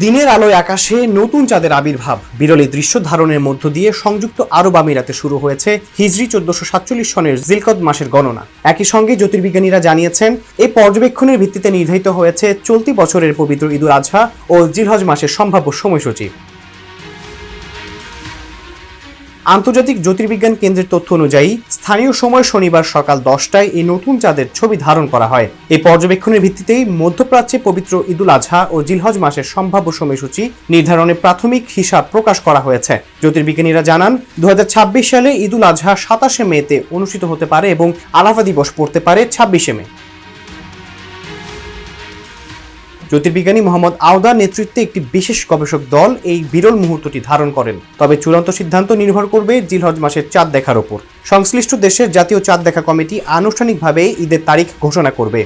দিনের আলোয় আকাশে নতুন চাঁদের আবির্ভাব, বিরল এই দৃশ্য ধারণের মধ্য দিয়ে সংযুক্ত আরব আমিরাতে শুরু হয়েছে হিজরি 1447 সনের জিলকদ মাসের গণনা। একই সঙ্গে জ্যোতির্বিজ্ঞানীরা জানিয়েছেন, এই পর্যবেক্ষণের ভিত্তিতে নির্ধারিত হয়েছে চলতি বছরের পবিত্র ঈদুল আজহা ও জিলহজ মাসের সম্ভাব্য সময়সূচি। আন্তর্জাতিক জ্যোতির্বিজ্ঞান কেন্দ্রের তথ্য অনুযায়ী স্থানীয় সময় শনিবার সকাল 10টায় এই নতুন চাঁদের ছবি ধারণ করা হয়। এই পর্যবেক্ষণের ভিত্তিতেই মধ্যপ্রাচ্যে পবিত্র ঈদুল আজহা ও জিলহজ মাসের সম্ভাব্য সময়সূচি নির্ধারণে প্রাথমিক হিসাব প্রকাশ করা হয়েছে। জ্যোতির্বিজ্ঞানীরা জানান, 2026 সালে ঈদুল আজহা 27শে মেতে অনুষ্ঠিত হতে পারে এবং আরাফা দিবস পড়তে পারে 26শে মে। জ্যোতির্বিজ্ঞানী মোহাম্মদ আওদার নেতৃত্বে একটি বিশেষ গবেষক দল এই বিরল মুহূর্তটি ধারণ করেন। তবে চূড়ান্ত সিদ্ধান্ত নির্ভর করবে জিলহজ মাসের চাঁদ দেখার ওপর। সংশ্লিষ্ট দেশের জাতীয় চাঁদ দেখা কমিটি আনুষ্ঠানিকভাবে ঈদের তারিখ ঘোষণা করবে।